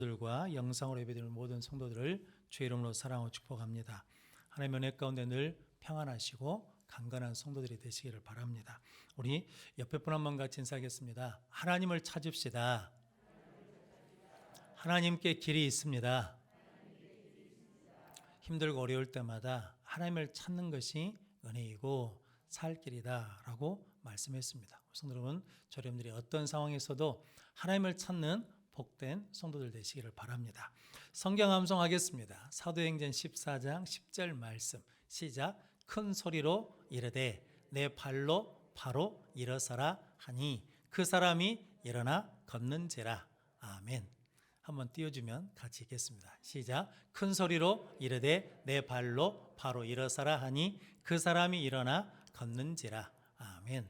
들과 영상으로 예배드리는 모든 성도들을 주의 이름으로 사랑하고 축복합니다. 하나님의 은혜 가운데 늘 평안하시고 강건한 성도들이 되시기를 바랍니다. 우리 옆에 분 한 번 같이 인사하겠습니다. 하나님을 찾읍시다. 하나님께 길이 있습니다. 힘들고 어려울 때마다 하나님을 찾는 것이 은혜이고 살 길이다 라고 말씀했습니다. 성도 여러분, 저 여러분들이 어떤 상황에서도 하나님을 찾는 복된 성도들 되시기를 바랍니다. 성경 암송하겠습니다. 사도행전 14장 10절 말씀 시작. 큰 소리로 이르되 내 발로 바로 일어서라 하니 그 사람이 일어나 걷는지라. 아멘. 한번 띄워주면 같이 읽겠습니다. 시작. 큰 소리로 이르되 내 발로 바로 일어서라 하니 그 사람이 일어나 걷는지라. 아멘.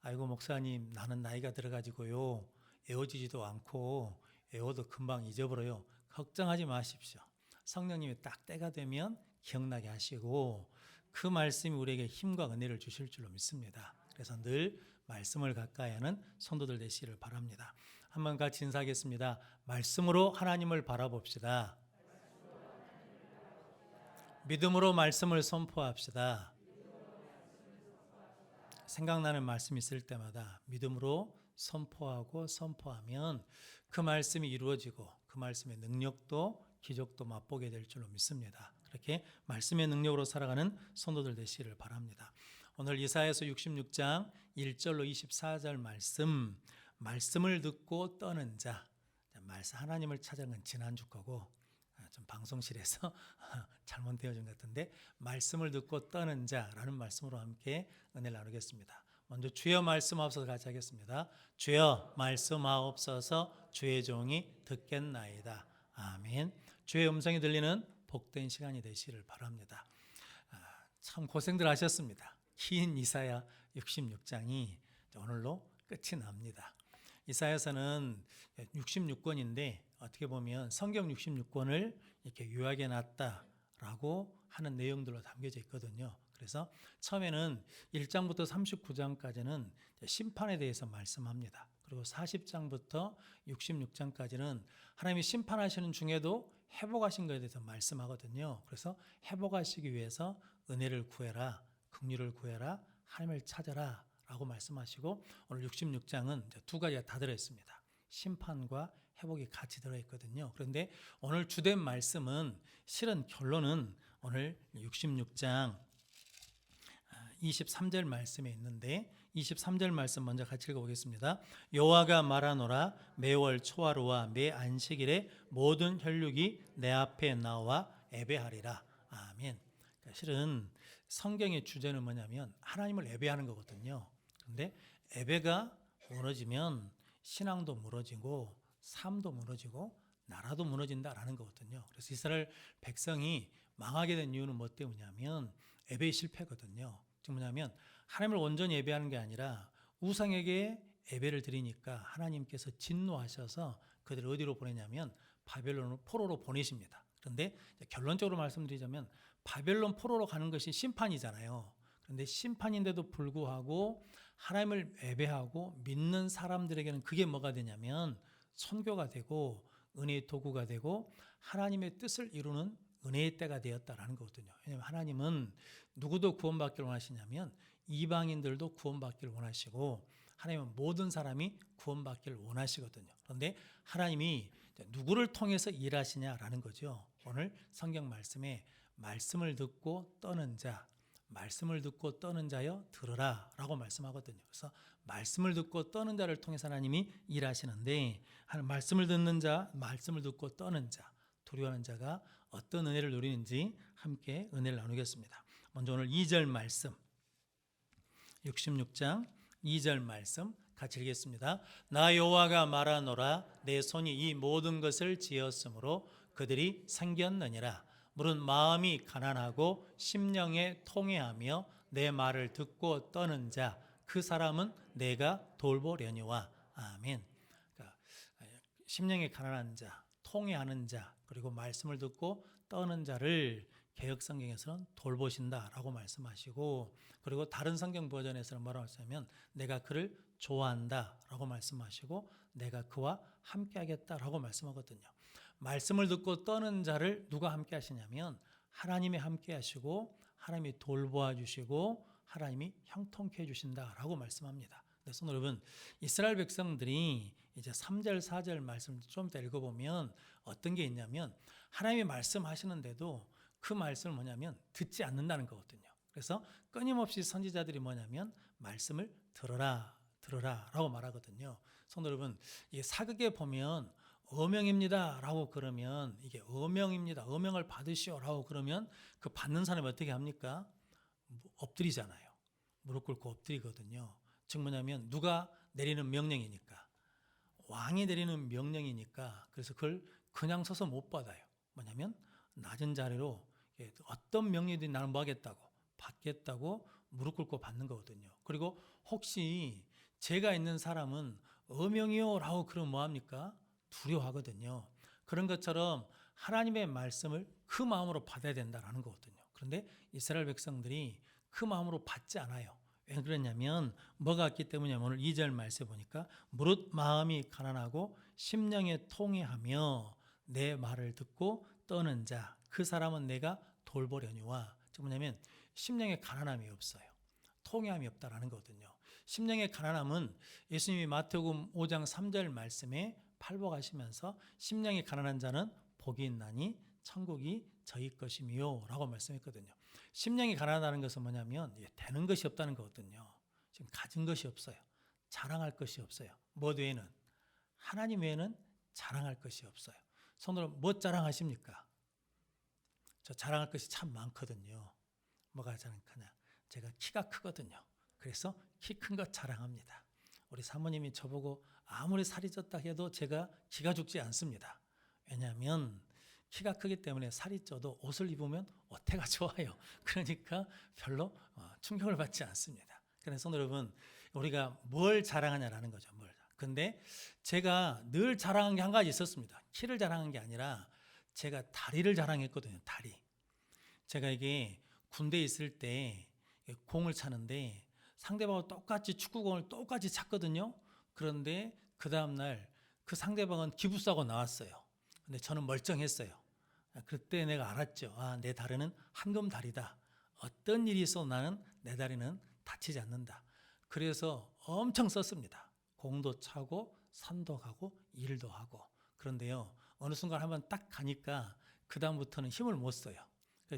아이고 목사님, 나는 나이가 들어가지고요 외워지지도 않고 외워도 금방 잊어버려요. 걱정하지 마십시오. 성령님이 딱 때가 되면 기억나게 하시고 그 말씀이 우리에게 힘과 은혜를 주실 줄로 믿습니다. 그래서 늘 말씀을 가까이 하는 성도들 되시기를 바랍니다. 한번 같이 인사하겠습니다. 말씀으로 하나님을 바라봅시다. 믿음으로 말씀을 선포합시다. 생각나는 말씀이 있을 때마다 믿음으로 선포하고 선포하면 그 말씀이 이루어지고 그 말씀의 능력도 기적도 맛보게 될 줄로 믿습니다. 그렇게 말씀의 능력으로 살아가는 성도들 되시기를 바랍니다. 오늘 이사야서 66장 1절로 24절 말씀을 듣고 떠는 자. 하나님을 찾아간 건 지난주 거고 좀 방송실에서 잘못되어진 것 같은데 말씀을 듣고 떠는 자라는 말씀으로 함께 은혜를 나누겠습니다. 먼저 주여 말씀하옵소서 같이 하겠습니다. 주여 말씀하옵소서 주의 종이 듣겠나이다. 아멘. 주의 음성이 들리는 복된 시간이 되시기를 바랍니다. 참 고생들 하셨습니다. 긴 이사야 66장이 오늘로 끝이 납니다. 이사야서는 66권인데 어떻게 보면 성경 66권을 이렇게 요약해 놨다라고 하는 내용들로 담겨져 있거든요. 그래서 처음에는 1장부터 39장까지는 심판에 대해서 말씀합니다. 그리고 40장부터 66장까지는 하나님이 심판하시는 중에도 회복하신 것에 대해서 말씀하거든요. 그래서 회복하시기 위해서 은혜를 구해라, 긍휼을 구해라, 하나님을 찾아라 라고 말씀하시고 오늘 66장은 두 가지가 다 들어있습니다. 심판과 회복이 같이 들어있거든요. 그런데 오늘 주된 말씀은 실은 결론은 오늘 66장 23절 말씀에 있는데 23절 말씀 먼저 같이 읽어보겠습니다. 여호와가 말하노라 매월 초하루와 매 안식일에 모든 혈육이 내 앞에 나와 예배하리라. 아멘. 그러니까 실은 성경의 주제는 뭐냐면 하나님을 예배하는 거거든요. 그런데 예배가 무너지면 신앙도 무너지고 삶도 무너지고 나라도 무너진다라는 거거든요. 그래서 이스라엘 백성이 망하게 된 이유는 뭐 때문이냐면 예배의 실패거든요. 즉 뭐냐면 하나님을 온전히 예배하는 게 아니라 우상에게 예배를 드리니까 하나님께서 진노하셔서 그들을 어디로 보내냐면 바벨론 포로로 보내십니다. 그런데 결론적으로 말씀드리자면 바벨론 포로로 가는 것이 심판이잖아요. 그런데 심판인데도 불구하고 하나님을 예배하고 믿는 사람들에게는 그게 뭐가 되냐면 선교가 되고 은혜의 도구가 되고 하나님의 뜻을 이루는 은혜의 때가 되었다라는 거거든요. 왜냐하면 하나님은 누구도 구원받기를 원하시냐면 이방인들도 받기를 원하시고 하나님은 모든 사람이 구원받기를 원하시거든요. 그런데 하나님이 누구를 통해서 일하시냐라는 거죠. 오늘 성경 말씀에 말씀을 듣고 떠는 자, 말씀을 듣고 떠는 자여 들으라 라고 말씀하거든요. 그래서 말씀을 듣고 떠는 자를 통해서 하나님이 일하시는데 말씀을 듣는 자, 말씀을 듣고 떠는 자, 두려워하는 자가 어떤 은혜를 누리는지 함께 은혜를 나누겠습니다. 먼저 오늘 2절 말씀 66장 2절 말씀 같이 읽겠습니다. 나 여호와가 말하노라 내 손이 이 모든 것을 지었으므로 그들이 생겼느니라. 물은 마음이 가난하고 심령에 통회하며 내 말을 듣고 떠는 자 그 사람은 내가 돌보려니와. 아멘. 그러니까 심령에 가난한 자, 통회하는 자, 그리고 말씀을 듣고 떠는 자를 개역성경에서는 돌보신다라고 말씀하시고, 그리고 다른 성경 버전에서는 뭐라고 하시냐면 내가 그를 좋아한다라고 말씀하시고 내가 그와 함께하겠다라고 말씀하거든요. 말씀을 듣고 떠는 자를 누가 함께 하시냐면 하나님이 함께 하시고 하나님이 돌보아 주시고 하나님이 형통케 해 주신다라고 말씀합니다. 그래서 여러분, 이스라엘 백성들이 이제 3절 4절 말씀 좀 더 읽어보면 어떤 게 있냐면 하나님이 말씀하시는데도 그 말씀을 뭐냐면 듣지 않는다는 거거든요. 그래서 끊임없이 선지자들이 뭐냐면 말씀을 들어라 라고 말하거든요. 성도 여러분, 이게 사극에 보면 어명입니다 라고 그러면 이게 어명입니다, 어명을 받으시오 라고 그러면 그 받는 사람이 어떻게 합니까? 엎드리잖아요. 무릎 꿇고 엎드리거든요. 즉 뭐냐면 누가 내리는 명령이니까, 왕이 내리는 명령이니까, 그래서 그걸 그냥 서서 못 받아요. 뭐냐면 낮은 자리로 어떤 명령이든 나는 뭐 하겠다고 받겠다고 무릎 꿇고 받는 거거든요. 그리고 혹시 죄가 있는 사람은 어명이요 라고 그러면 뭐합니까? 두려워하거든요. 그런 것처럼 하나님의 말씀을 그 마음으로 받아야 된다는 거거든요. 그런데 이스라엘 백성들이 그 마음으로 받지 않아요. 왜 그러냐면 뭐가 있기 때문이냐면 오늘 2절 말씀에 보니까 무릇 마음이 가난하고 심령에 통회하며 내 말을 듣고 떠는 자 그 사람은 내가 돌보려니와, 즉 뭐냐면 심령에 가난함이 없어요. 통회함이 없다라는 거거든요. 심령의 가난함은 예수님이 마태복음 5장 3절 말씀에 팔복하시면서 심령이 가난한 자는 복이 있나니 천국이 저희 것이미요 라고 말씀했거든요. 심령이 가난하다는 것은 뭐냐면 되는 것이 없다는 거거든요. 지금 가진 것이 없어요. 자랑할 것이 없어요. 뭐 외에는, 하나님 외에는 자랑할 것이 없어요. 손으로 뭐 자랑하십니까? 저 자랑할 것이 참 많거든요. 뭐가 자랑하냐? 제가 키가 크거든요. 그래서 키 큰 것 자랑합니다. 우리 사모님이 저보고 아무리 살이 쪘다 해도 제가 기가 죽지 않습니다. 왜냐하면 키가 크기 때문에 살이 쪄도 옷을 입으면 어태가 좋아요. 그러니까 별로 충격을 받지 않습니다. 그래서 여러분, 우리가 뭘 자랑하냐라는 거죠. 근데 제가 늘 자랑한 게 한 가지 있었습니다. 키를 자랑한 게 아니라 제가 다리를 자랑했거든요. 다리. 제가 이게 군대에 있을 때 공을 차는데 상대방하고 똑같이 축구공을 똑같이 찼거든요. 그런데 그 다음날 그 상대방은 기부싸고 나왔어요. 근데 저는 멀쩡했어요. 그때 내가 알았죠. 내 다리는 한금 다리다. 어떤 일이 있어도 나는 내 다리는 다치지 않는다. 그래서 엄청 썼습니다. 공도 차고 산도 가고 일도 하고. 그런데요, 어느 순간 한번 딱 가니까 그 다음부터는 힘을 못 써요.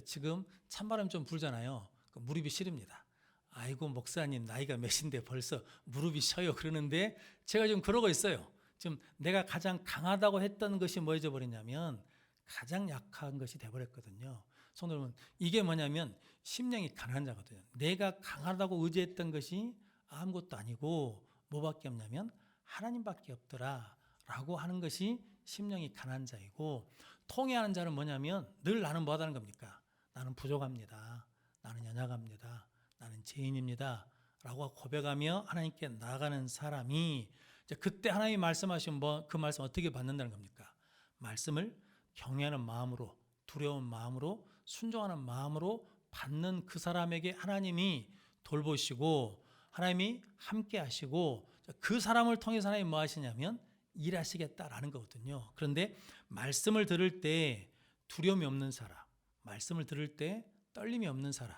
지금 찬바람 좀 불잖아요. 무릎이 시립니다. 아이고 목사님 나이가 몇인데 벌써 무릎이 쉬어요 그러는데 제가 지금 그러고 있어요. 지금 내가 가장 강하다고 했던 것이 뭐해져 버렸냐면 가장 약한 것이 돼버렸거든요. 손으로는 이게 뭐냐면 심령이 가난한 자거든요. 내가 강하다고 의지했던 것이 아무것도 아니고 뭐밖에 없냐면 하나님밖에 없더라 라고 하는 것이 심령이 가난한 자이고, 통회하는 자는 뭐냐면 늘 나는 뭐 하다는 겁니까? 나는 부족합니다. 나는 연약합니다. 나는 죄인입니다 라고 고백하며 하나님께 나아가는 사람이 이제 그때 하나님이 말씀하신 그 말씀 어떻게 받는다는 겁니까? 말씀을 경외하는 마음으로, 두려운 마음으로, 순종하는 마음으로 받는 그 사람에게 하나님이 돌보시고 하나님이 함께 하시고 그 사람을 통해서 하나님이 뭐 하시냐면 일하시겠다라는 거거든요. 그런데 말씀을 들을 때 두려움이 없는 사람, 말씀을 들을 때 떨림이 없는 사람,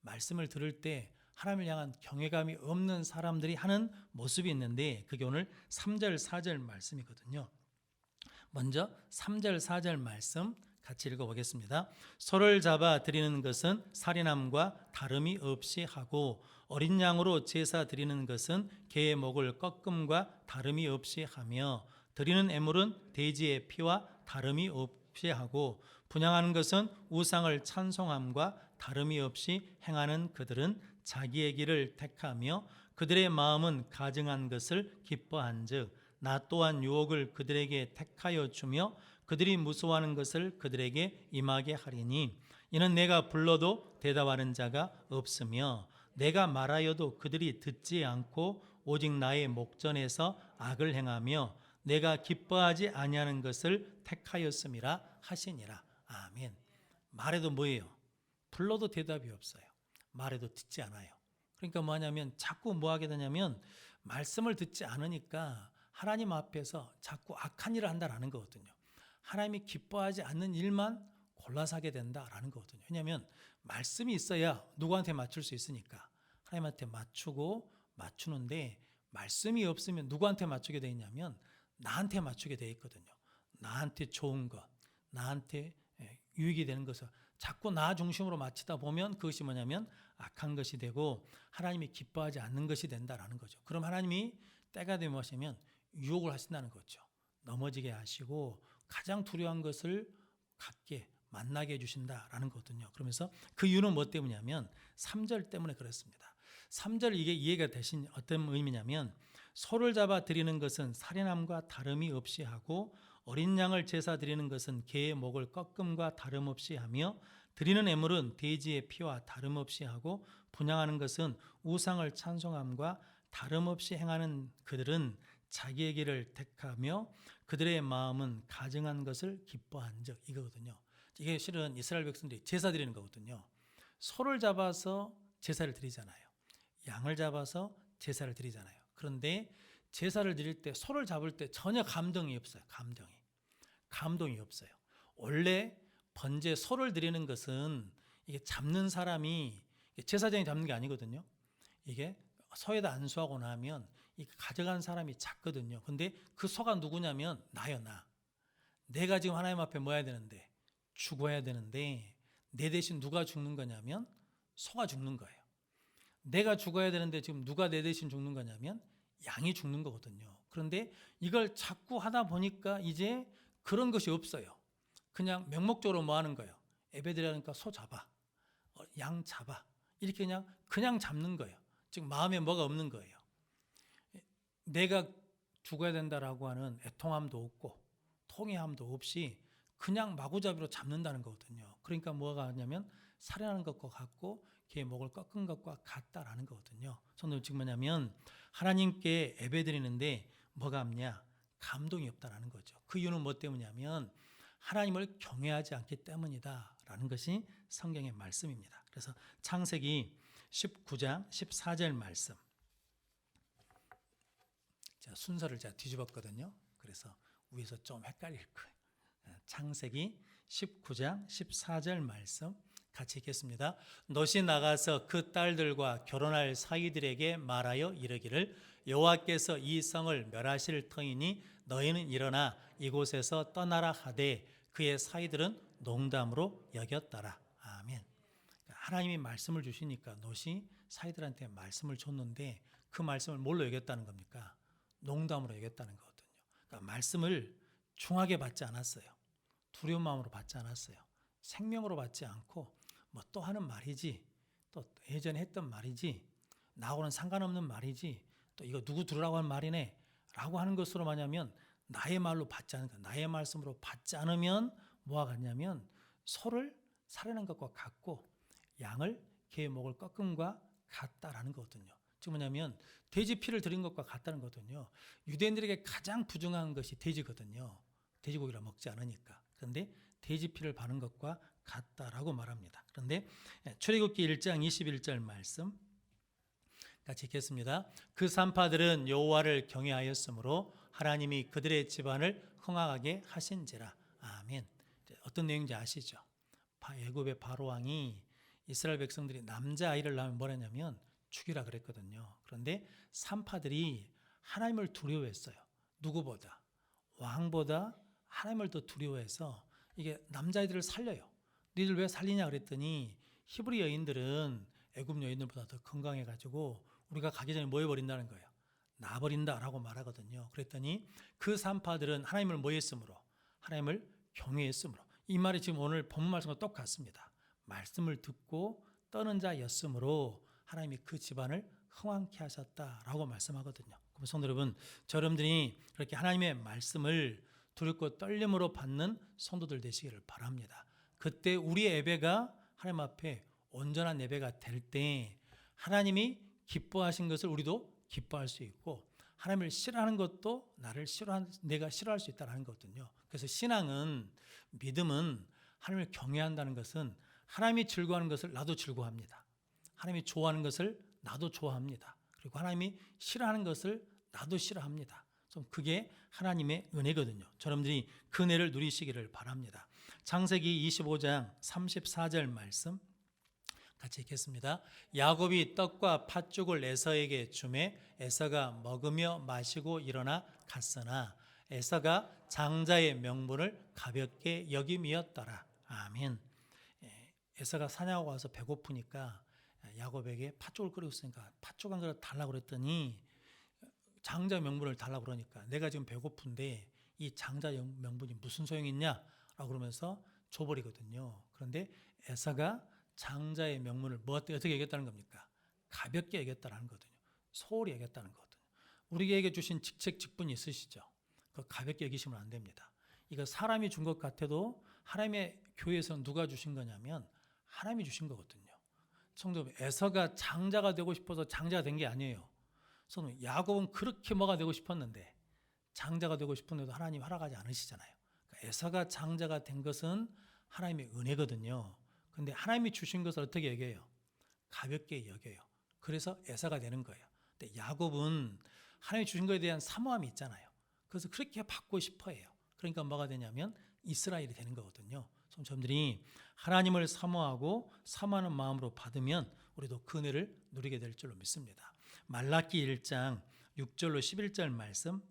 말씀을 들을 때 하나님을 향한 경외감이 없는 사람들이 하는 모습이 있는데 그게 오늘 3절 4절 말씀이거든요. 먼저 3절 4절 말씀 같이 읽어보겠습니다. 소를 잡아 드리는 것은 살인함과 다름이 없이 하고 어린 양으로 제사 드리는 것은 개의 목을 꺾음과 다름이 없이 하며 드리는 애물은 돼지의 피와 다름이 없이 하고 분향하는 것은 우상을 찬송함과 다름이 없이 행하는 그들은 자기의 길을 택하며 그들의 마음은 가증한 것을 기뻐한즉 나 또한 유혹을 그들에게 택하여 주며 그들이 무서워하는 것을 그들에게 임하게 하리니 이는 내가 불러도 대답하는 자가 없으며 내가 말하여도 그들이 듣지 않고 오직 나의 목전에서 악을 행하며 내가 기뻐하지 아니하는 것을 택하였음이라 하시니라. 아멘. 말해도 뭐예요? 불러도 대답이 없어요. 말해도 듣지 않아요. 그러니까 뭐냐면 자꾸 뭐 하게 되냐면 말씀을 듣지 않으니까 하나님 앞에서 자꾸 악한 일을 한다라는 거거든요. 하나님이 기뻐하지 않는 일만 골라서 하게 된다라는 거거든요. 왜냐하면 말씀이 있어야 누구한테 맞출 수 있으니까 하나님한테 맞추는데 말씀이 없으면 누구한테 맞추게 돼 있냐면 나한테 맞추게 돼 있거든요. 나한테 좋은 것, 나한테 유익이 되는 것을 자꾸 나 중심으로 맞추다 보면 그것이 뭐냐면 악한 것이 되고 하나님이 기뻐하지 않는 것이 된다라는 거죠. 그럼 하나님이 때가 되면 하시면 유혹을 하신다는 거죠. 넘어지게 하시고 가장 두려운 것을 갖게 만나게 해주신다라는 거거든요. 그러면서 그 이유는 뭐 때문이냐면 3절 때문에 그렇습니다. 3절 이게 이해가 되신 어떤 의미냐면 소를 잡아 드리는 것은 살인함과 다름이 없이 하고 어린 양을 제사 드리는 것은 개의 목을 꺾음과 다름없이 하며 드리는 애물은 돼지의 피와 다름없이 하고 분향하는 것은 우상을 찬송함과 다름없이 행하는 그들은 자기의 길을 택하며 그들의 마음은 가증한 것을 기뻐한즉 이거거든요. 이게 실은 이스라엘 백성들이 제사 드리는 거거든요. 소를 잡아서 제사를 드리잖아요. 양을 잡아서 제사를 드리잖아요. 그런데 제사를 드릴 때 소를 잡을 때 전혀 감동이 없어요. 감동이 없어요. 원래 번제 소를 드리는 것은 이게 잡는 사람이 제사장이 잡는 게 아니거든요. 이게 소에다 안수하고 나면 이 가져간 사람이 작거든요. 근데 그 소가 누구냐면 나요, 나. 내가 지금 하나님 앞에 뭐 해야 되는데 죽어야 되는데 내 대신 누가 죽는 거냐면 소가 죽는 거예요. 내가 죽어야 되는데 지금 누가 내 대신 죽는 거냐면 양이 죽는 거거든요. 그런데 이걸 자꾸 하다 보니까 이제 그런 것이 없어요. 그냥 명목적으로 뭐 하는 거예요? 예배드리니까 소 잡아, 양 잡아 이렇게 그냥 잡는 거예요. 지금 마음에 뭐가 없는 거예요. 내가 죽어야 된다라고 하는 애통함도 없고 통회함도 없이 그냥 마구잡이로 잡는다는 거거든요. 그러니까 뭐가 하냐면 살인하는 것과 같고 개의 목을 꺾은 것과 같다라는 거거든요. 성도님 지금 뭐냐면 하나님께 예배드리는데 뭐가 없냐? 감동이 없다라는 거죠. 그 이유는 뭐 때문이냐면 하나님을 경외하지 않기 때문이다라는 것이 성경의 말씀입니다. 그래서 창세기 19장 14절 말씀. 자, 순서를 제가 뒤집었거든요. 그래서 위에서 좀 헷갈릴 거예요. 창세기 19장 14절 말씀 같이 읽겠습니다. 롯이 나가서 그 딸들과 결혼할 사이들에게 말하여 이르기를 여호와께서 이 성을 멸하실 터이니 너희는 일어나 이곳에서 떠나라 하되 그의 사이들은 농담으로 여겼더라. 아멘. 하나님이 말씀을 주시니까 롯이 사이들한테 말씀을 줬는데 그 말씀을 뭘로 여겼다는 겁니까? 농담으로 여겼다는 거거든요. 그러니까 말씀을 중하게 받지 않았어요. 두려운 마음으로 받지 않았어요. 생명으로 받지 않고 뭐 또 하는 말이지, 또 예전에 했던 말이지, 나하고는 상관없는 말이지, 또 이거 누구 들으라고 한 말이네 라고 하는 것으로 만약면 나의 말로 받지 않으니까 나의 말씀으로 받지 않으면 뭐가 같냐면 소를 살해하는 것과 같고 양을 개의 목을 꺾음과 같다라는 거거든요. 즉 뭐냐면 돼지 피를 드린 것과 같다는 거거든요. 유대인들에게 가장 부정한 것이 돼지거든요. 돼지고기를 먹지 않으니까. 그런데 돼지 피를 바른 것과 같다라고 말합니다. 그런데 출애굽기 1장 21절 말씀 같이 읽겠습니다. 그 산파들은 여호와를 경외하였으므로 하나님이 그들의 집안을 흥하게 하신지라. 아멘. 어떤 내용인지 아시죠? 애굽의 바로 왕이 이스라엘 백성들이 남자아이를 낳으면 뭐라냐면 죽이라 그랬거든요. 그런데 산파들이 하나님을 두려워했어요. 누구보다? 왕보다 하나님을 더 두려워해서 이게 남자아이들을 살려요. 너희들 왜 살리냐 그랬더니 히브리 여인들은 애굽 여인들보다 더 건강해가지고 우리가 가기 전에 뭐 해버린다는 거예요? 나버린다라고 말하거든요. 그랬더니 그 산파들은 하나님을 뭐 했으므로? 하나님을 경외했으므로. 이 말이 지금 오늘 본문 말씀과 똑같습니다. 말씀을 듣고 떠는 자였으므로 하나님이 그 집안을 흥왕케 하셨다라고 말씀하거든요. 그럼 성도 여러분, 여러분들이 그렇게 하나님의 말씀을 두렵고 떨림으로 받는 성도들 되시기를 바랍니다. 그때 우리의 예배가 하나님 앞에 온전한 예배가 될 때 하나님이 기뻐하신 것을 우리도 기뻐할 수 있고 하나님을 싫어하는 것도 내가 싫어할 수 있다는 거거든요. 그래서 신앙은, 믿음은 하나님을 경외한다는 것은 하나님이 즐거워하는 것을 나도 즐거워합니다. 하나님이 좋아하는 것을 나도 좋아합니다. 그리고 하나님이 싫어하는 것을 나도 싫어합니다. 좀 그게 하나님의 은혜거든요. 여러분들이 그 은혜를 누리시기를 바랍니다. 창세기 25장 34절 말씀 같이 읽겠습니다. 야곱이 떡과 팥죽을 에서에게 주매 에서가 먹으며 마시고 일어나 갔으나 에서가 장자의 명분을 가볍게 여김이었더라. 아멘. 에서가 사냥하고 와서 배고프니까 야곱에게 팥죽을 끓이고 있으니까 팥죽 한 그릇 달라고 그랬더니 장자 명분을 달라고 그러니까 내가 지금 배고픈데 이 장자 명분이 무슨 소용이 있냐? 라고 그러면서 줘버리거든요. 그런데 에서가 장자의 명분을 어떻게 여겼다는 겁니까? 가볍게 여겼다는 거거든요. 소홀히 여겼다는 거거든요. 우리에게 주신 직책 직분이 있으시죠? 그거 가볍게 여기시면 안 됩니다. 이거 사람이 준 것 같아도 하나님의 교회에서는 누가 주신 거냐면 하나님이 주신 거거든요. 성도 에서가 장자가 되고 싶어서 장자가 된 게 아니에요. 야곱은 그렇게 뭐가 되고 싶었는데 장자가 되고 싶은데도 하나님 허락하지 않으시잖아요. 그러니까 에서가 장자가 된 것은 하나님의 은혜거든요. 그런데 하나님이 주신 것을 어떻게 여겨요? 가볍게 여겨요. 그래서 에서가 되는 거예요. 근데 야곱은 하나님이 주신 것에 대한 사모함이 있잖아요. 그래서 그렇게 받고 싶어 해요. 그러니까 뭐가 되냐면 이스라엘이 되는 거거든요. 여러분들이 하나님을 사모하고 사모하는 마음으로 받으면 우리도 그 은혜를 누리게 될 줄로 믿습니다. 말라기 1장 6절로 11절 말씀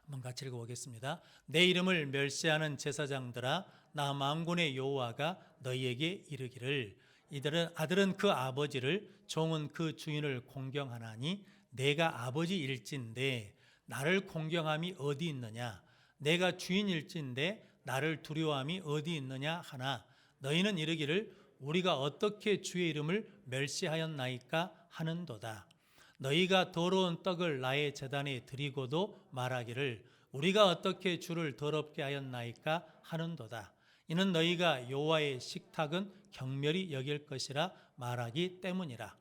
한번 같이 읽어보겠습니다. 내 이름을 멸시하는 제사장들아 나 만군의 여호와가 너희에게 이르기를 이들은 아들은 그 아버지를 종은 그 주인을 공경하나니 내가 아버지일진데 나를 공경함이 어디 있느냐 내가 주인일진데 나를 두려워함이 어디 있느냐 하나 너희는 이르기를 우리가 어떻게 주의 이름을 멸시하였나이까 하는도다. 너희가 더러운 떡을 나의 제단에 드리고도 말하기를 우리가 어떻게 주를 더럽게 하였나이까 하는도다. 이는 너희가 여호와의 식탁은 경멸히 여길 것이라 말하기 때문이라.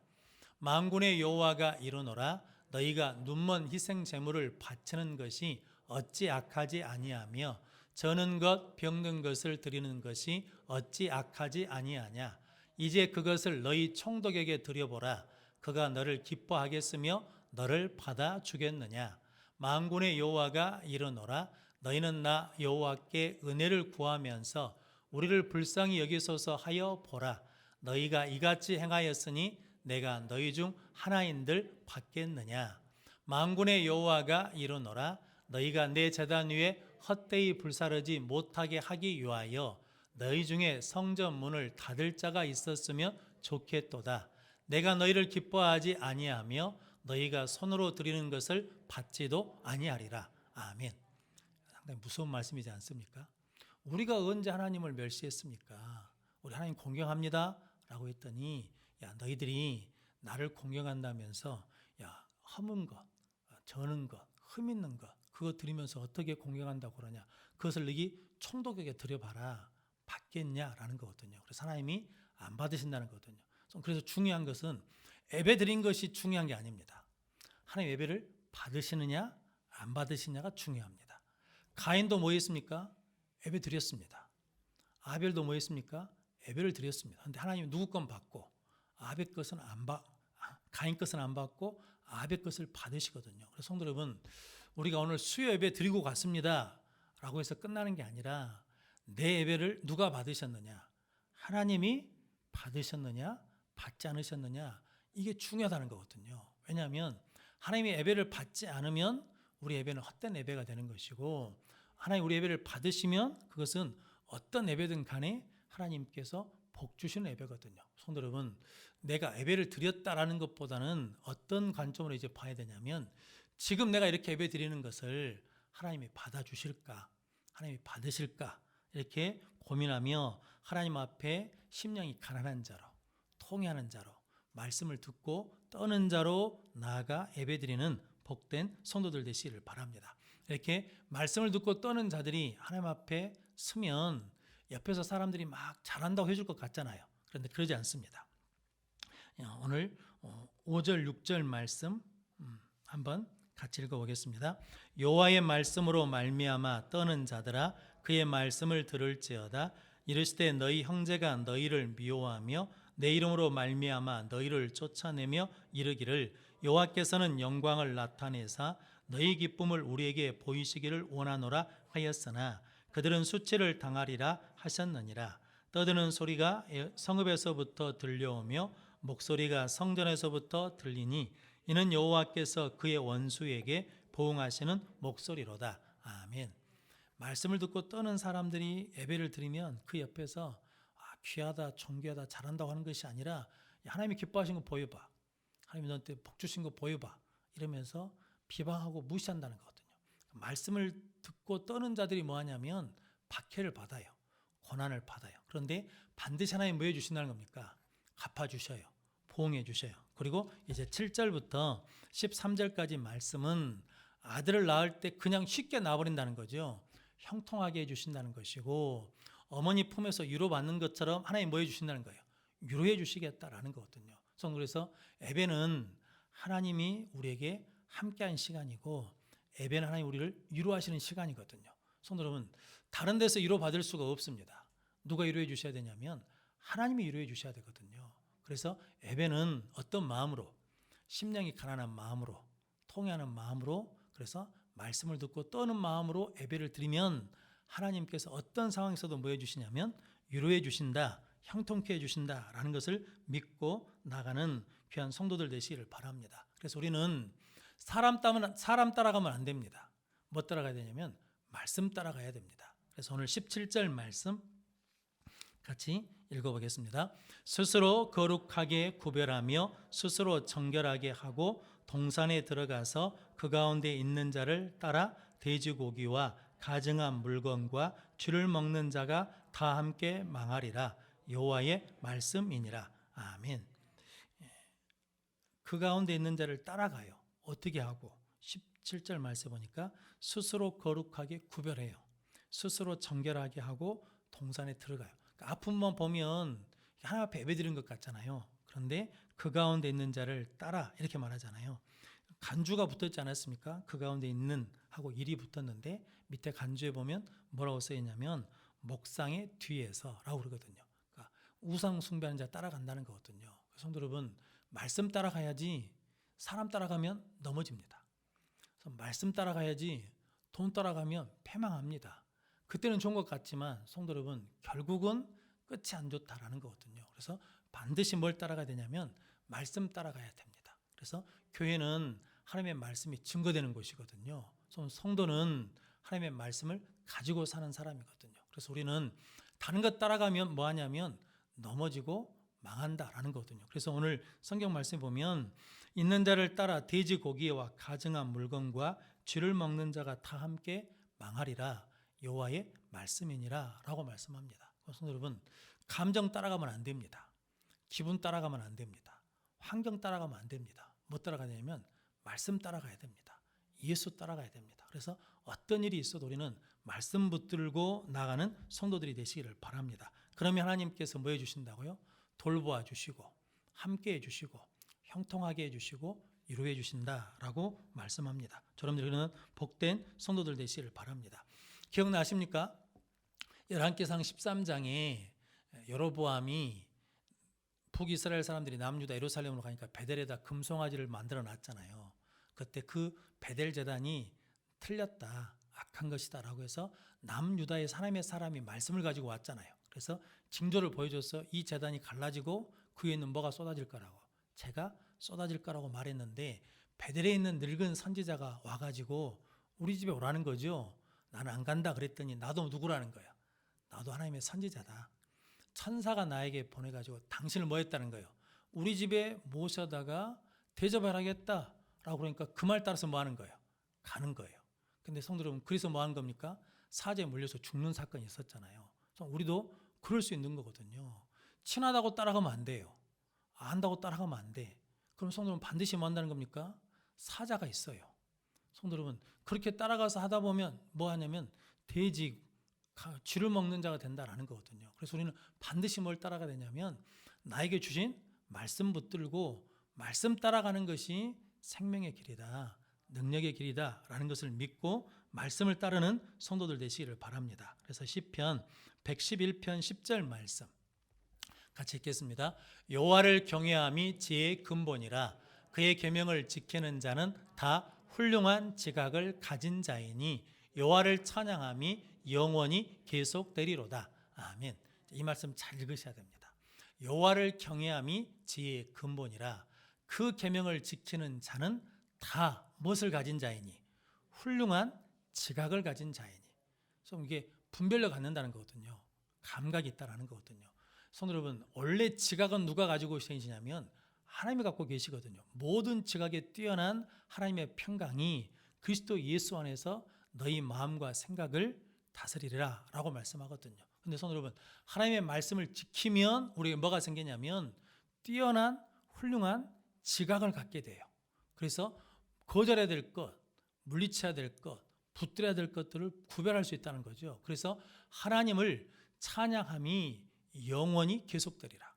만군의 여호와가 이르노라 너희가 눈먼 희생 제물을 바치는 것이 어찌 악하지 아니하며 저는 것 병든 것을 드리는 것이 어찌 악하지 아니하냐. 이제 그것을 너희 총독에게 드려보라. 그가 너를 기뻐하겠으며 너를 받아주겠느냐. 만군의 여호와가 이르노라 너희는 나 여호와께 은혜를 구하면서 우리를 불쌍히 여기소서 하여 보라. 너희가 이같이 행하였으니 내가 너희 중 하나인들 받겠느냐. 만군의 여호와가 이르노라 너희가 내 제단 위에 헛되이 불사르지 못하게 하기 위하여 너희 중에 성전 문을 닫을 자가 있었으면 좋겠도다. 내가 너희를 기뻐하지 아니하며 너희가 손으로 드리는 것을 받지도 아니하리라. 아멘. 상당히 무서운 말씀이지 않습니까? 우리가 언제 하나님을 멸시했습니까? 우리 하나님 공경합니다 라고 했더니 야 너희들이 나를 공경한다면서 야 허문 것, 저는 것, 흠 있는 것 그거 드리면서 어떻게 공경한다고 그러냐. 그것을 너희 총독에게 드려봐라. 받겠냐라는 거거든요. 그래서 하나님이 안 받으신다는 거거든요. 그래서 중요한 것은 예배 드린 것이 중요한 게 아닙니다. 하나님 예배를 받으시느냐 안 받으시냐가 중요합니다. 가인도 뭐 했습니까? 예배 드렸습니다. 아벨도 뭐 했습니까? 예배를 드렸습니다. 그런데 하나님이 누구 건 받고 아벨 것은 가인 것은 안 받고 아벨 것을 받으시거든요. 그래서 성도 여러분 우리가 오늘 수요 예배 드리고 갔습니다 라고 해서 끝나는 게 아니라 내 예배를 누가 받으셨느냐 하나님이 받으셨느냐 받지 않으셨느냐 이게 중요하다는 거거든요. 왜냐하면 하나님의 예배를 받지 않으면 우리 예배는 헛된 예배가 되는 것이고 하나님 우리 예배를 받으시면 그것은 어떤 예배든 간에 하나님께서 복 주시는 예배거든요. 성도 여러분 내가 예배를 드렸다라는 것보다는 어떤 관점으로 이제 봐야 되냐면 지금 내가 이렇게 예배 드리는 것을 하나님이 받아주실까 하나님이 받으실까 이렇게 고민하며 하나님 앞에 심령이 가난한 자로 통회하는 자로 말씀을 듣고 떠는 자로 나아가 예배드리는 복된 성도들 되시기를 바랍니다. 이렇게 말씀을 듣고 떠는 자들이 하나님 앞에 서면 옆에서 사람들이 막 잘한다고 해줄 것 같잖아요. 그런데 그러지 않습니다. 오늘 5절 6절 말씀 한번 같이 읽어보겠습니다. 여호와의 말씀으로 말미암아 떠는 자들아 그의 말씀을 들을지어다. 이르시되 너희 형제가 너희를 미워하며 내 이름으로 말미암아 너희를 쫓아내며 이르기를 여호와께서는 영광을 나타내사 너희 기쁨을 우리에게 보이시기를 원하노라 하였으나 그들은 수치를 당하리라 하셨느니라. 떠드는 소리가 성읍에서부터 들려오며 목소리가 성전에서부터 들리니 이는 여호와께서 그의 원수에게 보응하시는 목소리로다. 아멘. 말씀을 듣고 떠는 사람들이 예배를 드리면 그 옆에서 귀하다, 존귀하다, 잘한다고 하는 것이 아니라 하나님이 기뻐하신 거 보여봐, 하나님이 너한테 복 주신 거 보여봐, 이러면서 비방하고 무시한다는 거거든요. 말씀을 듣고 떠는 자들이 뭐하냐면 박해를 받아요, 고난을 받아요. 그런데 반드시 하나님 뭐 해주신다는 겁니까? 갚아주셔요, 보응해 주셔요. 그리고 이제 7절부터 13절까지 말씀은 아들을 낳을 때 그냥 쉽게 낳아버린다는 거죠. 형통하게 해주신다는 것이고, 어머니 품에서 위로받는 것처럼 하나님 뭐 해주신다는 거예요? 위로해 주시겠다라는 거거든요. 그래서 예배는 하나님이 우리에게 함께한 시간이고, 예배는 하나님 우리를 위로하시는 시간이거든요. 성도 여러분, 다른 데서 위로받을 수가 없습니다. 누가 위로해 주셔야 되냐면 하나님이 위로해 주셔야 되거든요. 그래서 예배는 어떤 마음으로, 심령이 가난한 마음으로, 통회하는 마음으로, 그래서 말씀을 듣고 떠는 마음으로 예배를 드리면 하나님께서 어떤 상황에서도 뭐 해주시냐면 위로해 주신다, 형통케 해주신다라는 것을 믿고 나가는 귀한 성도들 되시기를 바랍니다. 그래서 우리는 사람 따라가면 안 됩니다. 뭐 따라가야 되냐면 말씀 따라가야 됩니다. 그래서 오늘 17절 말씀 같이 읽어보겠습니다. 스스로 거룩하게 구별하며 스스로 정결하게 하고 동산에 들어가서 그 가운데 있는 자를 따라 돼지고기와 가증한 물건과 쥐를 먹는 자가 다 함께 망하리라. 여호와의 말씀이니라. 아멘. 그 가운데 있는 자를 따라가요. 어떻게 하고? 17절 말씀 보니까 스스로 거룩하게 구별해요. 스스로 정결하게 하고 동산에 들어가요. 그러니까 아픔만 보면 하나님 앞에 예배드리는 것 같잖아요. 그런데 그 가운데 있는 자를 따라 이렇게 말하잖아요. 간주가 붙었지 않았습니까? 그 가운데 있는 하고 일이 붙었는데 밑에 간주에 보면 뭐라고 써있냐면 목상의 뒤에서 라고 그러거든요. 그러니까 우상 숭배하는 자 따라간다는 거거든요. 성도 여러분, 말씀 따라가야지. 사람 따라가면 넘어집니다. 그래서 말씀 따라가야지. 돈 따라가면 패망합니다. 그때는 좋은 것 같지만 성도 여러분, 결국은 끝이 안 좋다라는 거거든요. 그래서 반드시 뭘 따라가야 되냐면 말씀 따라가야 됩니다. 그래서 교회는 하나님의 말씀이 증거되는 곳이거든요. 성도는 하나님의 말씀을 가지고 사는 사람이거든요. 그래서 우리는 다른 것 따라가면 뭐 하냐면 넘어지고 망한다라는 거거든요. 그래서 오늘 성경 말씀 보면 있는 자를 따라 돼지고기와 가증한 물건과 쥐를 먹는 자가 다 함께 망하리라. 여호와의 말씀이니라 라고 말씀합니다. 성도 여러분, 감정 따라가면 안 됩니다. 기분 따라가면 안 됩니다. 환경 따라가면 안 됩니다. 뭐 따라가야 되냐면 말씀 따라가야 됩니다. 예수 따라가야 됩니다. 그래서 어떤 일이 있어도 우리는 말씀 붙들고 나가는 성도들이 되시기를 바랍니다. 그러면 하나님께서 뭐 해주신다고요? 돌보아 주시고 함께 해주시고 형통하게 해주시고 위로해 주신다라고 말씀합니다. 여러분들은 복된 성도들 되시기를 바랍니다. 기억나십니까? 열왕기상 13장에 여로보암이 북이스라엘 사람들이 남유다 예루살렘으로 가니까 베델에다 금송아지를 만들어 놨잖아요. 그때 그 베델 제단이 틀렸다, 악한 것이다 라고 해서 남유다의 하나님의 사람이 말씀을 가지고 왔잖아요. 그래서 징조를 보여줘서 이 제단이 갈라지고 그 위에는 뭐가 쏟아질 거라고, 제가 쏟아질 거라고 말했는데 베델에 있는 늙은 선지자가 와가지고 우리 집에 오라는 거죠. 나는 안 간다 그랬더니 나도 누구라는 거야. 나도 하나님의 선지자다. 천사가 나에게 보내가지고 당신을 뭐 했다는 거예요? 우리 집에 모셔다가 대접을 하겠다 라고 그러니까 그 말 따라서 뭐 하는 거예요? 가는 거예요. 근데 성도 여러분, 그래서 뭐 하는 겁니까? 사제에 물려서 죽는 사건이 있었잖아요. 우리도 그럴 수 있는 거거든요. 친하다고 따라가면 안 돼요. 안다고 따라가면 안 돼. 그럼 성도 여러분, 반드시 뭐 한다는 겁니까? 사자가 있어요. 성도 여러분, 그렇게 따라가서 하다 보면 뭐 하냐면 돼지, 쥐를 먹는 자가 된다라는 거거든요. 그래서 우리는 반드시 뭘 따라가야 되냐면 나에게 주신 말씀 붙들고 말씀 따라가는 것이 생명의 길이다, 능력의 길이다 라는 것을 믿고 말씀을 따르는 성도들 되시기를 바랍니다. 그래서 시편 111편 10절 말씀 같이 읽겠습니다. 여호와를 경외함이 지혜의 근본이라 그의 계명을 지키는 자는 다 훌륭한 지각을 가진 자이니 여호와를 찬양함이 영원히 계속되리로다. 아멘. 이 말씀 잘 읽으셔야 됩니다. 여호와를 경외함이 지혜의 근본이라 그 계명을 지키는 자는 다 무엇을 가진 자이니 훌륭한 지각을 가진 자이니. 그래서 이게 분별력 갖는다는 거거든요. 감각이 있다라는 거거든요. 성도 여러분, 원래 지각은 누가 가지고 계시냐면 하나님이 갖고 계시거든요. 모든 지각에 뛰어난 하나님의 평강이 그리스도 예수 안에서 너희 마음과 생각을 다스리리라 라고 말씀하거든요. 근데 성도 여러분, 하나님의 말씀을 지키면 우리에게 뭐가 생기냐면 뛰어난 훌륭한 지각을 갖게 돼요. 그래서 거절해야 될 것, 물리쳐야 될 것, 붙들어야 될 것들을 구별할 수 있다는 거죠. 그래서 하나님을 찬양함이 영원히 계속되리라.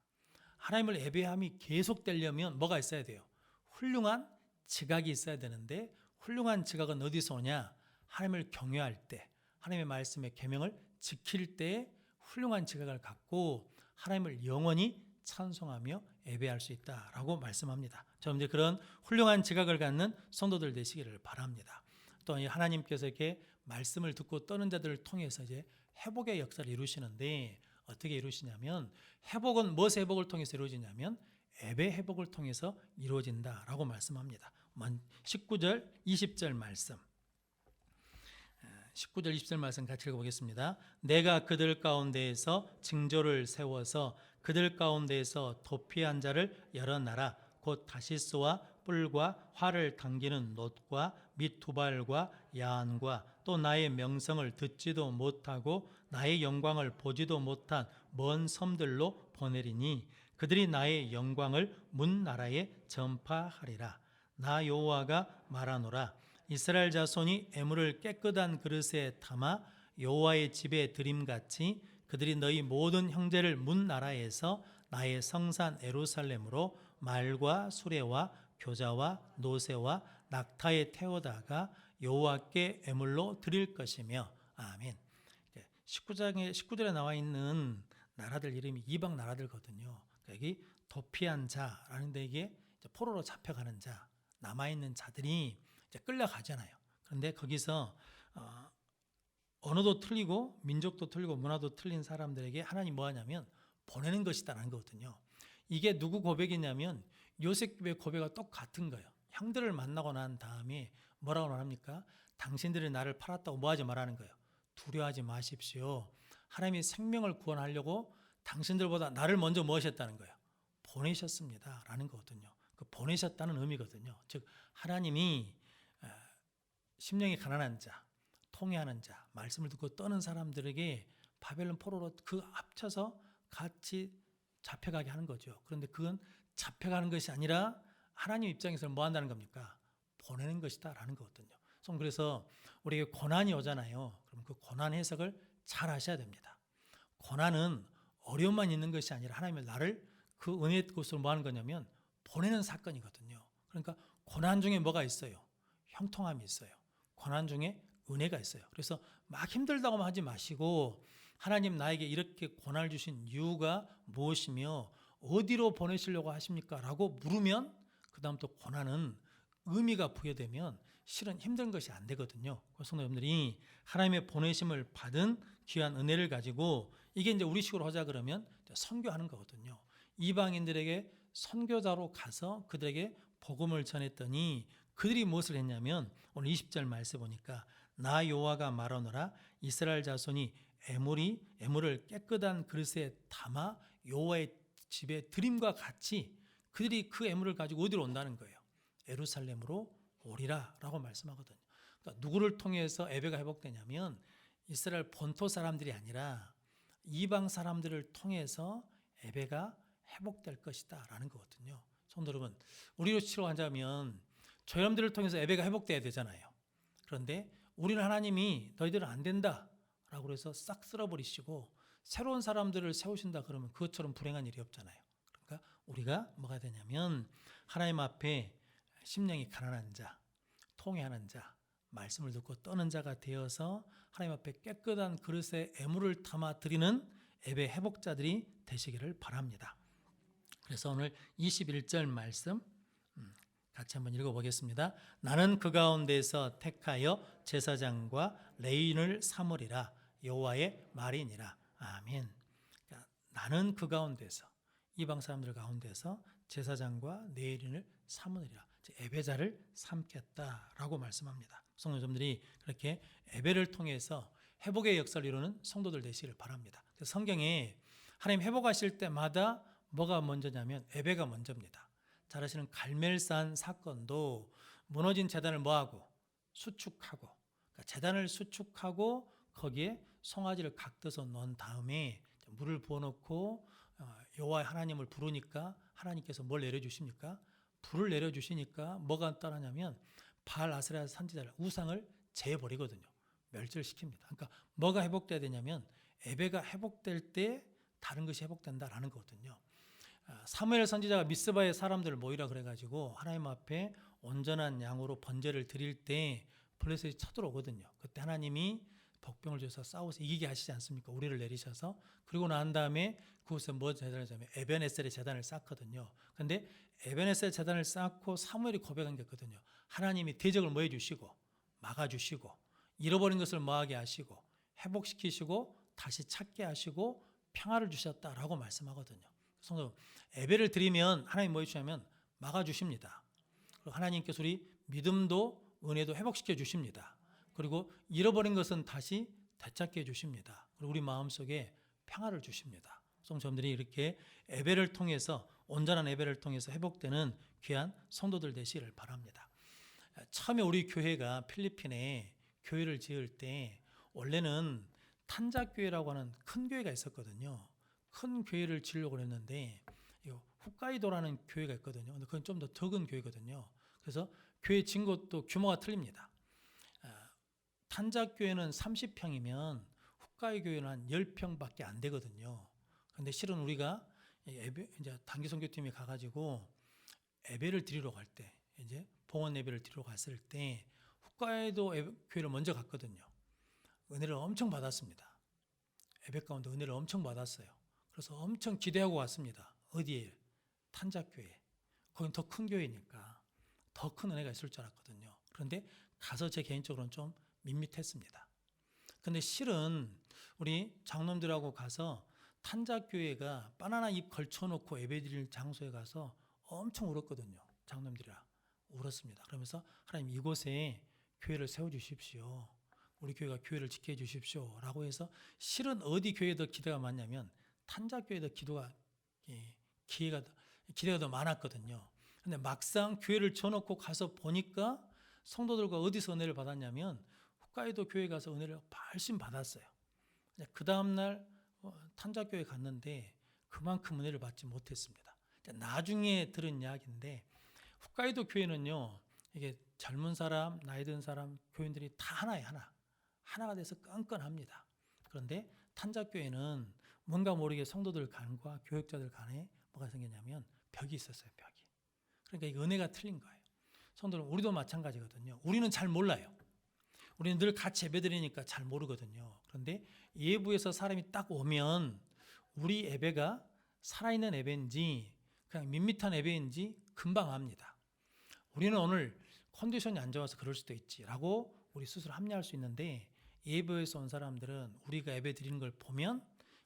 하나님을 예배함이 계속되려면 뭐가 있어야 돼요? 훌륭한 지각이 있어야 되는데 훌륭한 지각은 어디서 오냐? 하나님을 경외할 때, 하나님의 말씀의 계명을 지킬 때에 훌륭한 지각을 갖고 하나님을 영원히 찬송하며 예배할 수 있다라고 말씀합니다. 저는 이제 그런 훌륭한 지각을 갖는 성도들 되시기를 바랍니다. 또 하나님께서 이렇게 말씀을 듣고 떠는 자들을 통해서 이제 회복의 역사를 이루시는데 어떻게 이루시냐면 회복은 무엇의 회복을 통해서 이루어지냐면 예배 회복을 통해서 이루어진다라고 말씀합니다. 19절, 20절 말씀. 19절, 20절 말씀 같이 읽어보겠습니다. 내가 그들 가운데에서 징조를 세워서 그들 가운데에서 도피한 자를 여러 나라 곧 다시스와 뿔과 활을 당기는 놋과 및 두발과 야한과 또 나의 명성을 듣지도 못하고 나의 영광을 보지도 못한 먼 섬들로 보내리니 그들이 나의 영광을 문 나라에 전파하리라. 나 여호와가 말하노라. 이스라엘 자손이 애물을 깨끗한 그릇에 담아 여호와의 집에 드림같이 그들이 너희 모든 형제를 문 나라에서 나의 성산 예루살렘으로 말과 수레와 교자와 노새와 낙타에 태우다가 여호와께 애물로 드릴 것이며. 아멘. 19절에 나와 있는 나라들 이름이 이방 나라들거든요. 여기 도피한 자라는 데 이게 포로로 잡혀가는 자, 남아있는 자들이 이제 끌려가잖아요. 그런데 거기서 언어도 틀리고 민족도 틀리고 문화도 틀린 사람들에게 하나님 뭐 하냐면 보내는 것이다라는 거거든요. 이게 누구 고백이냐면 요셉의 고백과 똑같은 거예요. 형들을 만나고 난 다음에 뭐라고 말합니까? 당신들이 나를 팔았다고 뭐 하지 말라는 거예요. 두려워하지 마십시오. 하나님이 생명을 구원하려고 당신들보다 나를 먼저 무엇했다는 거예요? 보내셨습니다 라는 거거든요. 그 보내셨다는 의미거든요. 즉 하나님이 심령이 가난한 자, 통회하는 자, 말씀을 듣고 떠는 사람들에게 바벨론 포로로 그 합쳐서 같이 잡혀가게 하는 거죠. 그런데 그건 잡혀가는 것이 아니라 하나님 입장에서는 뭐 한다는 겁니까? 보내는 것이다 라는 거거든요. 그래서 우리에게 고난이 오잖아요. 그럼 그 고난 해석을 잘 하셔야 됩니다. 고난은 어려움만 있는 것이 아니라 하나님의 나를 그 은혜의 곳으로 뭐 하는 거냐면 보내는 사건이거든요. 그러니까 고난 중에 뭐가 있어요? 형통함이 있어요. 고난 중에 은혜가 있어요. 그래서 막 힘들다고만 하지 마시고 하나님 나에게 이렇게 고난을 주신 이유가 무엇이며 어디로 보내시려고 하십니까? 라고 물으면 그 다음부터 고난은 의미가 부여되면 실은 힘든 것이 안 되거든요. 성도 여러분들이 하나님의 보내심을 받은 귀한 은혜를 가지고 이게 이제 우리식으로 하자 그러면 선교하는 거거든요. 이방인들에게 선교자로 가서 그들에게 복음을 전했더니 그들이 무엇을 했냐면 오늘 20절 말씀 보니까 나 여호와가 말하노라. 이스라엘 자손이 애물을 깨끗한 그릇에 담아 여호와의 집에 드림과 같이 그들이 그 애물을 가지고 어디로 온다는 거예요? 예루살렘으로 오리라 라고 말씀하거든요. 그러니까 누구를 통해서 예배가 회복되냐면 이스라엘 본토 사람들이 아니라 이방 사람들을 통해서 예배가 회복될 것이다 라는 거거든요. 성도 여러분, 우리로 치료하자면 저 여러분들을 통해서 예배가 회복돼야 되잖아요. 그런데 우리는 하나님이 너희들은 안 된다 라고 해서 싹 쓸어버리시고 새로운 사람들을 세우신다 그러면 그것처럼 불행한 일이 없잖아요. 그러니까 우리가 뭐가 되냐면 하나님 앞에 심령이 가난한 자, 통회하는 자, 말씀을 듣고 떠는 자가 되어서 하나님 앞에 깨끗한 그릇에 애물을 담아 드리는 예배 회복자들이 되시기를 바랍니다. 그래서 오늘 21절 말씀 같이 한번 읽어보겠습니다. 나는 그 가운데서 택하여 제사장과 레위인을 삼으리라. 여호와의 말이니라. 아멘. 그러니까 나는 그 가운데서, 이방 사람들 가운데서 제사장과 레위인을 삼으리라. 예배자를 삼겠다라고 말씀합니다. 성도님들이 그렇게 예배를 통해서 회복의 역사를 이루는 성도들 되시기를 바랍니다. 그래서 성경에 하나님 회복하실 때마다 뭐가 먼저냐면 예배가 먼저입니다. 잘 아시는 갈멜산 사건도 무너진 제단을 뭐하고? 수축하고, 그러니까 제단을 수축하고 거기에 송아지를 각져서 넣은 다음에 물을 부어놓고 여호와 하나님을 부르니까 하나님께서 뭘 내려주십니까? 불을 내려주시니까 뭐가 따르냐면 바알 아세라 선지자를, 우상을 재버리거든요. 멸절시킵니다. 그러니까 뭐가 회복돼야 되냐면 예배가 회복될 때 다른 것이 회복된다라는 거거든요. 사무엘 선지자가 미스바의 사람들을 모이라 그래가지고 하나님 앞에 온전한 양으로 번제를 드릴 때 블레셋이 쳐들어오거든요. 그때 하나님이 복병을 줘서 싸워서 이기게 하시지 않습니까? 우리를 내리셔서. 그리고 난 다음에 그곳에 뭐 제단을 하냐면 에벤에셀의 제단을 쌓거든요. 그런데 에벤에셀 제단을 쌓고 사무엘이 고백한 게 있거든요. 하나님이 대적을 뭐 해주시고 막아주시고 잃어버린 것을 뭐하게 하시고 회복시키시고 다시 찾게 하시고 평화를 주셨다라고 말씀하거든요. 성도, 예배를 드리면 하나님 뭐 해주시냐면 막아주십니다. 그리고 하나님께서 우리 믿음도 은혜도 회복시켜 주십니다. 그리고 잃어버린 것은 다시 되찾게 해주십니다. 그리고 우리 마음속에 평화를 주십니다. 성도님들이 이렇게 예배를 통해서, 온전한 예배를 통해서 회복되는 귀한 성도들 되시기를 바랍니다. 처음에 우리 교회가 필리핀에 교회를 지을 때 원래는 탄자교회라고 하는 큰 교회가 있었거든요. 큰 교회를 지으려고 했는데 홋카이도라는 교회가 있거든요. 근데 그건 좀 더 적은 교회거든요. 그래서 교회 진 것도 규모가 틀립니다. 탄자교회는 30평이면 홋카이 교회는 한 10평밖에 안 되거든요. 그런데 실은 우리가 이제 단기 선교팀이 가가지고 예배를 드리러 갈 때, 이제 봉헌 예배를 드리러 갔을 때 홋카이도 교회를 먼저 갔거든요. 은혜를 엄청 받았습니다. 예배 가운데 은혜를 엄청 받았어요. 그래서 엄청 기대하고 왔습니다. 어디에? 탄자교회. 거긴 더 큰 교회니까 더 큰 은혜가 있을 줄 알았거든요. 그런데 가서 제 개인적으로는 좀 밋밋했습니다. 근데 실은 우리 장로님들하고 가서 탄자교회가 바나나 잎 걸쳐놓고 예배드릴 장소에 가서 엄청 울었거든요. 장로님들이랑 울었습니다. 그러면서 하나님 이곳에 교회를 세워주십시오. 우리 교회가 교회를 지켜주십시오. 라고 해서 실은 어디 교회에 더 기대가 많냐면 탄자교회에 더 기대가 더 많았거든요. 근데 막상 교회를 쳐놓고 가서 보니까 성도들과 어디서 은혜를 받았냐면 홋카이도 교회 가서 은혜를 훨씬 받았어요. 그 다음날 탄자교회 갔는데 그만큼 은혜를 받지 못했습니다. 나중에 들은 이야기인데 홋카이도 교회는요, 이게 젊은 사람, 나이 든 사람, 교인들이 다 하나가 돼서 끈끈합니다. 그런데 탄자교회는 뭔가 모르게 성도들 간과 교역자들 간에 뭐가 생겼냐면 벽이 있었어요. 벽이. 그러니까 이 은혜가 틀린 거예요. 성도들, 우리도 마찬가지거든요. 우리는 잘 몰라요. 우리는 늘 같이 예배드리니까 잘 모르거든요. 그런데 예부에서 사람이 딱 오면 우리 예배가 살아있는 예배인지 그냥 밋밋한 예배인지 금방 압니다. 우리는 오늘 컨디션이 안 좋아서 그럴 수도 있지라고 우리 스스로 합리화할 수 있는데, 예배에서 온 사람들은 우리가 예배 드리는 걸 보면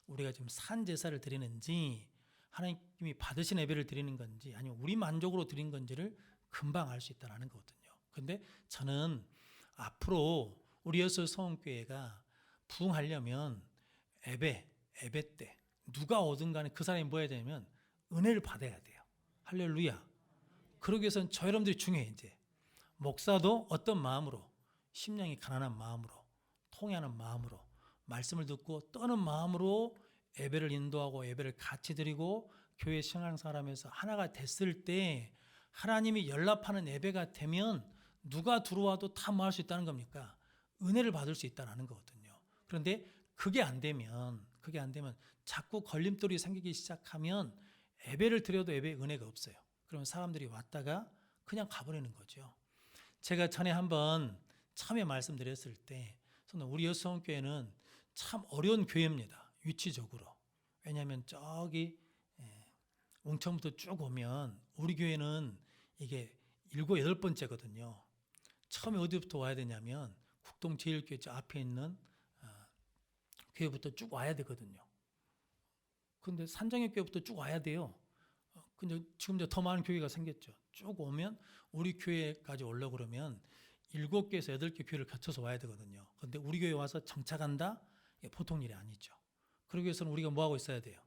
우리가 지금 산 제사를 드리는지 하나님이 받으신 예배를 드리는 건지 아니면 우리 만족으로 드린 건지를 금방 알 수 있다는 거거든요. 그런데 저는 앞으로 우리 여수 서원교회가 부흥하려면 예배 때 누가 오든 간에 그 사람이 뭐 해야 되냐면 은혜를 받아야 돼요. 할렐루야. 그러기 위해서는 저 여러분들이 중요해. 이제 목사도 어떤 마음으로, 심령이 가난한 마음으로, 통회하는 마음으로, 말씀을 듣고 떠는 마음으로 예배를 인도하고 예배를 같이 드리고 교회 신앙생활하면서 하나가 됐을 때 하나님이 연락하는 예배가 되면 누가 들어와도 다 뭐 할 수 있다는 겁니까? 은혜를 받을 수 있다는 거거든요. 그런데 그게 안 되면 자꾸 걸림돌이 생기기 시작하면 예배를 드려도 예배에 은혜가 없어요. 그러면 사람들이 왔다가 그냥 가버리는 거죠. 제가 전에 한번 처음에 말씀드렸을 때 우리 여수원교회는 참 어려운 교회입니다. 위치적으로. 왜냐하면 저기 웅천부터 쭉 오면 우리 교회는 이게 7, 8번째거든요. 처음에 어디부터 와야 되냐면 국동제일교회 저 앞에 있는 교회부터 쭉 와야 되거든요. 근데 산정의 교회부터 쭉 와야 돼요. 근데 지금 이제 더 많은 교회가 생겼죠. 쭉 오면 우리 교회까지 오려고 그러면 7개에서 8개 교회를 거쳐서 와야 되거든요. 근데 우리 교회 와서 정착한다? 보통 일이 아니죠. 그러기 위해서는 우리가 뭐 하고 있어야 돼요?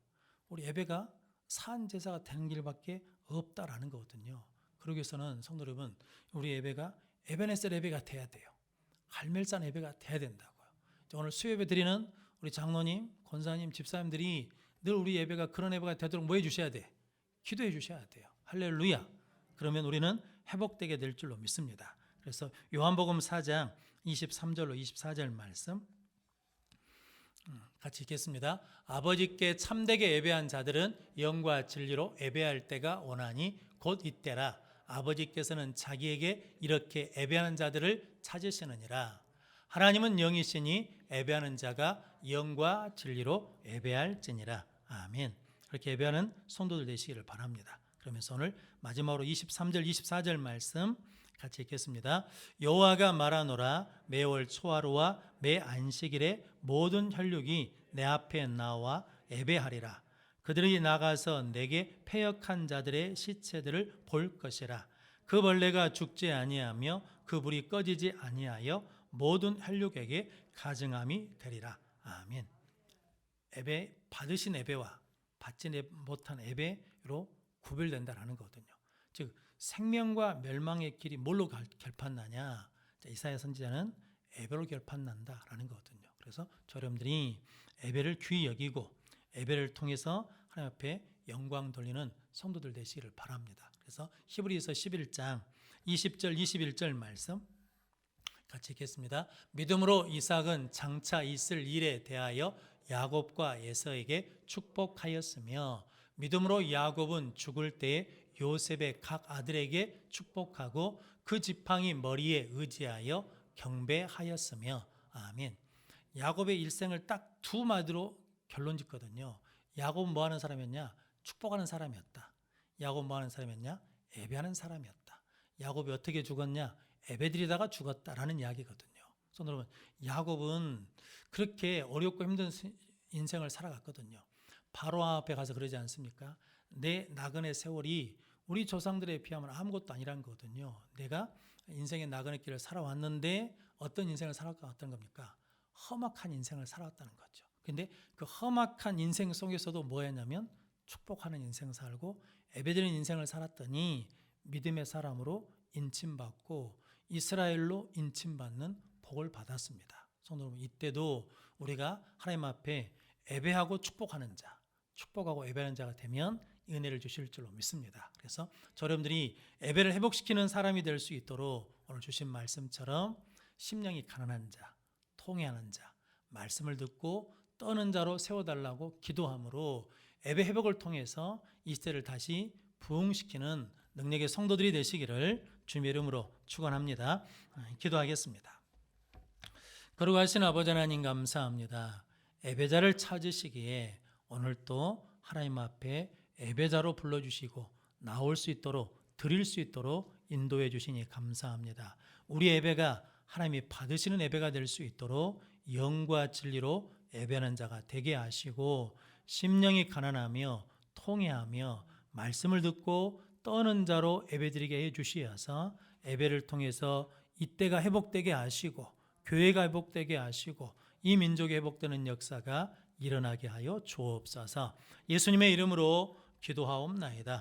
우리 예배가 산 제사가 되는 길밖에 없다라는 거거든요. 그러기 위해서는 성도 여러분, 우리 예배가 에베네셀 예배가 돼야 돼요. 갈멜산 예배가 돼야 된다고요. 오늘 수요예배 드리는 우리 장로님, 권사님, 집사님들이 늘 우리 예배가 그런 예배가 되도록 뭐 해주셔야 돼? 기도해 주셔야 돼요. 할렐루야. 그러면 우리는 회복되게 될 줄로 믿습니다. 그래서 요한복음 4장 23절로 24절 말씀 같이 읽겠습니다. 아버지께 참되게 예배한 자들은 영과 진리로 예배할 때가 오나니 곧 이때라. 아버지께서는 자기에게 이렇게 예배하는 자들을 찾으시느니라. 하나님은 영이시니 예배하는 자가 영과 진리로 예배할지니라. 아멘. 그렇게 예배하는 성도들 되시기를 바랍니다. 그러면서 오늘 마지막으로 23절 24절 말씀 같이 읽겠습니다. 여호와가 말하노라. 매월 초하루와 매 안식일에 모든 혈육이 내 앞에 나와 예배하리라. 그들이 나가서 내게 패역한 자들의 시체들을 볼 것이라. 그 벌레가 죽지 아니하며 그 불이 꺼지지 아니하여 모든 혈육에게 가증함이 되리라. 아멘. 예배 받으신 예배와 받지 못한 예배로 구별된다라는 거거든요. 즉 생명과 멸망의 길이 뭘로 결판나냐? 이사야 선지자는 예배로 결판난다라는 거거든요. 그래서 여러분들이 예배를 귀히 여기고 예배를 통해서 하나님 앞에 영광 돌리는 성도들 되시기를 바랍니다. 그래서 히브리서 11장 20절 21절 말씀 같이 읽겠습니다. 믿음으로 이삭은 장차 있을 일에 대하여 야곱과 에서에게 축복하였으며 믿음으로 야곱은 죽을 때에 요셉의 각 아들에게 축복하고 그 지팡이 머리에 의지하여 경배하였으며 아멘. 야곱의 일생을 딱 두 마디로 결론 짓거든요. 야곱은 뭐 하는 사람이었냐? 축복하는 사람이었다. 야곱은 뭐 하는 사람이었냐? 예배하는 사람이었다. 야곱이 어떻게 죽었냐? 예배드리다가 죽었다라는 이야기거든요. 그래서 여러분, 야곱은 그렇게 어렵고 힘든 인생을 살아갔거든요. 바로 앞에 가서 그러지 않습니까? 내 나그네 세월이 우리 조상들에 비하면 아무것도 아니란 거거든요. 내가 인생의 나그네 길을 살아왔는데 어떤 인생을 살아왔던 겁니까? 험악한 인생을 살아왔다는 거죠. 근데 그 험악한 인생 속에서도 뭐였냐면 축복하는 인생 살고 예배드리는 인생을 살았더니 믿음의 사람으로 인침받고 이스라엘로 인침받는 복을 받았습니다. 성도 여러분, 이때도 우리가 하나님 앞에 예배하고 축복하는 자, 축복하고 예배하는 자가 되면 은혜를 주실 줄로 믿습니다. 그래서 여러분들이 예배를 회복시키는 사람이 될 수 있도록 오늘 주신 말씀처럼 심령이 가난한 자, 통회하는 자, 말씀을 듣고 떠는 자로 세워달라고 기도함으로 예배 회복을 통해서 이 시대를 다시 부흥시키는 능력의 성도들이 되시기를 주님의 이름으로 축원합니다. 기도하겠습니다. 거룩하신 아버지 하나님 감사합니다. 예배자를 찾으시기에 오늘 또 하나님 앞에 예배자로 불러주시고 나올 수 있도록 드릴 수 있도록 인도해 주시니 감사합니다. 우리 예배가 하나님이 받으시는 예배가 될 수 있도록 영과 진리로 예배하는 자가 되게 하시고 심령이 가난하며 통회하며 말씀을 듣고 떠는 자로 예배드리게 해주시어서 예배를 통해서 이때가 회복되게 하시고 교회가 회복되게 하시고 이 민족이 회복되는 역사가 일어나게 하여 주옵소서. 예수님의 이름으로 기도하옵나이다.